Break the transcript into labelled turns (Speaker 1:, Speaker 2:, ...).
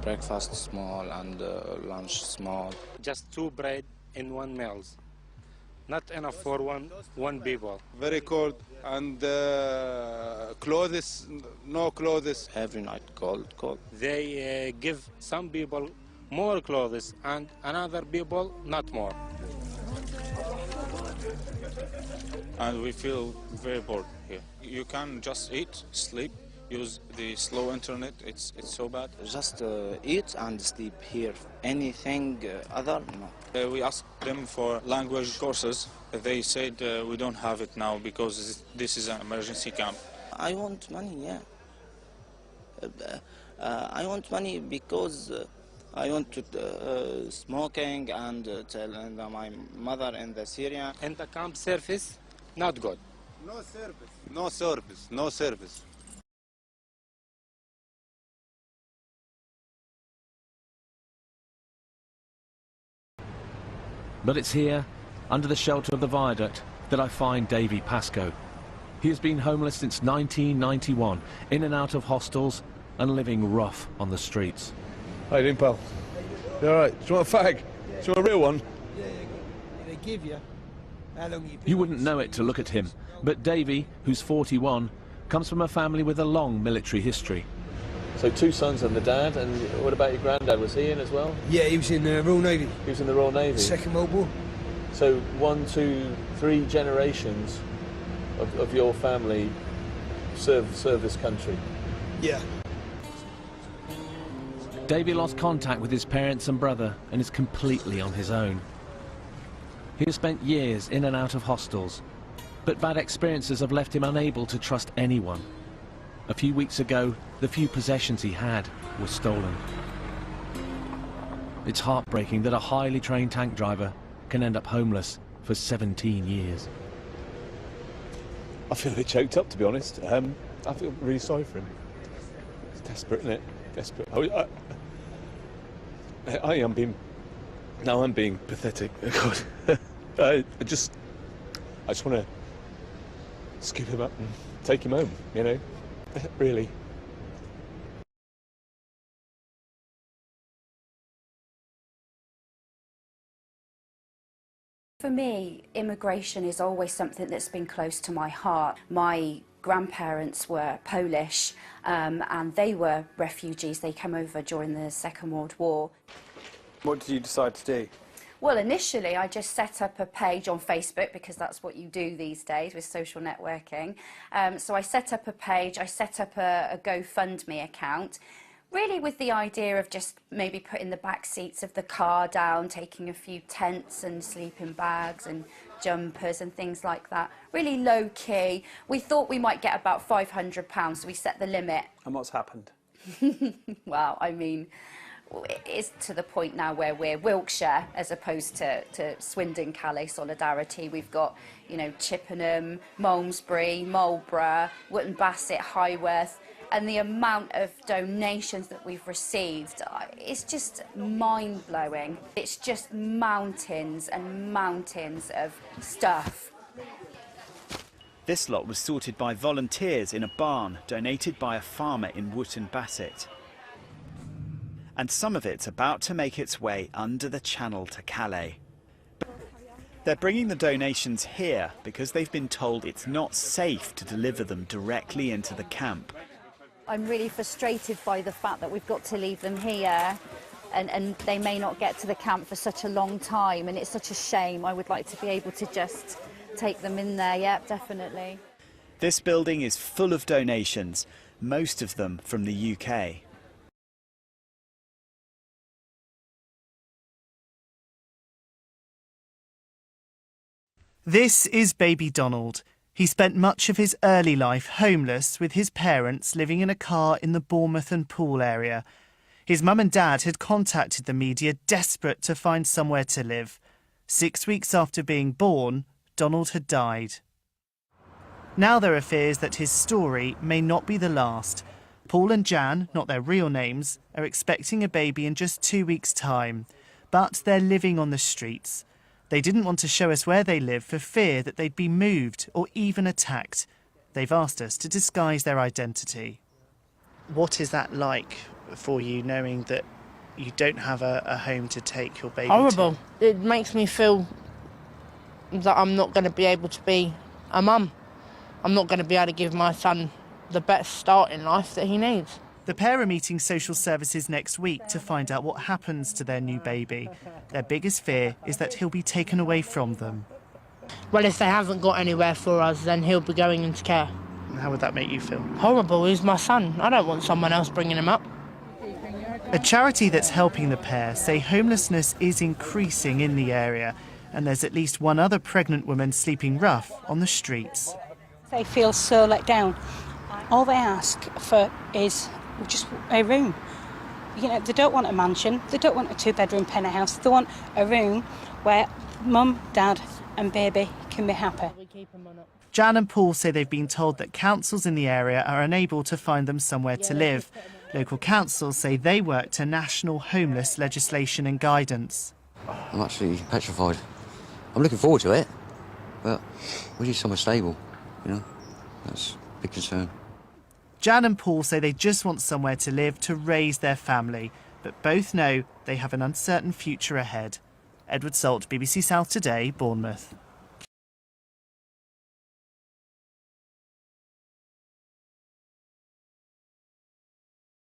Speaker 1: breakfast small and lunch small.
Speaker 2: Just 2 bread in 1 meals. Not enough for one people.
Speaker 3: Very cold and clothes, no clothes.
Speaker 1: Every night cold.
Speaker 2: They give some people more clothes and another people not more.
Speaker 4: And we feel very bored here. You can just eat, sleep, use the slow internet. It's so bad.
Speaker 1: Just eat and sleep here. Anything other? No.
Speaker 4: We asked them for language courses. They said we don't have it now because this is an emergency camp.
Speaker 1: I want money, yeah. I want money because I want to smoking and tell my mother in the Syria.
Speaker 2: And the camp service, not good.
Speaker 3: No service. No service. No service.
Speaker 5: But it's here, under the shelter of the viaduct, that I find Davy Pascoe. He has been homeless since 1991, in and out of hostels and living rough on the streets.
Speaker 6: How you doing, pal? You all right? Do you want a fag? Do you want a real one?
Speaker 7: Yeah, they give you. How long
Speaker 5: You wouldn't know it to look at him, but Davy, who's 41, comes from a family with a long military history.
Speaker 8: So 2 sons and the dad, and what about your granddad? Was he in as well?
Speaker 7: Yeah, he was in the Royal Navy.
Speaker 8: He was in the Royal Navy?
Speaker 7: Second World War.
Speaker 8: So 1, 2, 3 generations of your family serve this country?
Speaker 7: Yeah.
Speaker 5: Davy lost contact with his parents and brother and is completely on his own. He has spent years in and out of hostels, but bad experiences have left him unable to trust anyone. A few weeks ago, the few possessions he had were stolen. It's heartbreaking that a highly trained tank driver can end up homeless for 17 years.
Speaker 6: I feel a bit choked up, to be honest. I feel really sorry for him. It's desperate, isn't it? Desperate. I'm being pathetic. God. I just want to scoop him up and take him home, you know? Really.
Speaker 9: For me, immigration is always something that's been close to my heart. My grandparents were Polish and they were refugees. They came over during the Second World War.
Speaker 10: What did you decide to do?
Speaker 9: Well, initially I just set up a page on Facebook because that's what you do these days with social networking. So I set up a page, I set up a GoFundMe account, really with the idea of just maybe putting the back seats of the car down, taking a few tents and sleeping bags and jumpers and things like that. Really low key. We thought we might get about £500, so we set the limit.
Speaker 10: And what's happened?
Speaker 9: Well, I mean, it's to the point now where we're Wiltshire as opposed to Swindon, Calais, Solidarity. We've got, you know, Chippenham, Malmesbury, Marlborough, Wootton Bassett, Highworth, and the amount of donations that we've received, it's just mind-blowing. It's just mountains and mountains of stuff.
Speaker 11: This lot was sorted by volunteers in a barn donated by a farmer in Wootton Bassett. And some of it's about to make its way under the channel to Calais. They're bringing the donations here because they've been told it's not safe to deliver them directly into the camp.
Speaker 9: I'm really frustrated by the fact that we've got to leave them here and they may not get to the camp for such a long time, and it's such a shame. I would like to be able to just take them in there, yeah, definitely.
Speaker 11: This building is full of donations, most of them from the UK.
Speaker 12: This is baby Donald. He spent much of his early life homeless with his parents living in a car in the Bournemouth and Poole area. His mum and dad had contacted the media desperate to find somewhere to live. 6 weeks after being born, Donald had died. Now there are fears that his story may not be the last. Paul and Jan, not their real names, are expecting a baby in just 2 weeks' time. But they're living on the streets. They didn't want to show us where they live for fear that they'd be moved or even attacked. They've asked us to disguise their identity. What is that like for you, knowing that you don't have a home to take your baby
Speaker 13: Horrible.
Speaker 12: to?
Speaker 13: It makes me feel that I'm not going to be able to be a mum. I'm not going to be able to give my son the best start in life that he needs.
Speaker 12: The pair are meeting social services next week to find out what happens to their new baby. Their biggest fear is that he'll be taken away from them.
Speaker 13: Well, if they haven't got anywhere for us, then he'll be going into care.
Speaker 12: And how would that make you feel?
Speaker 13: Horrible. He's my son. I don't want someone else bringing him up.
Speaker 12: A charity that's helping the pair say homelessness is increasing in the area, and there's at least one other pregnant woman sleeping rough on the streets.
Speaker 14: They feel so let down. All they ask for is just a room. You know, they don't want a mansion, they don't want a 2-bedroom penthouse, they want a room where mum, dad and baby can be happy.
Speaker 12: Jan and Paul say they've been told that councils in the area are unable to find them somewhere to live. Local councils say they work to national homeless legislation and guidance.
Speaker 15: I'm absolutely petrified. I'm looking forward to it, but we need somewhere stable, you know, that's a big concern.
Speaker 12: Jan and Paul say they just want somewhere to live to raise their family, but both know they have an uncertain future ahead. Edward Salt, BBC South Today, Bournemouth.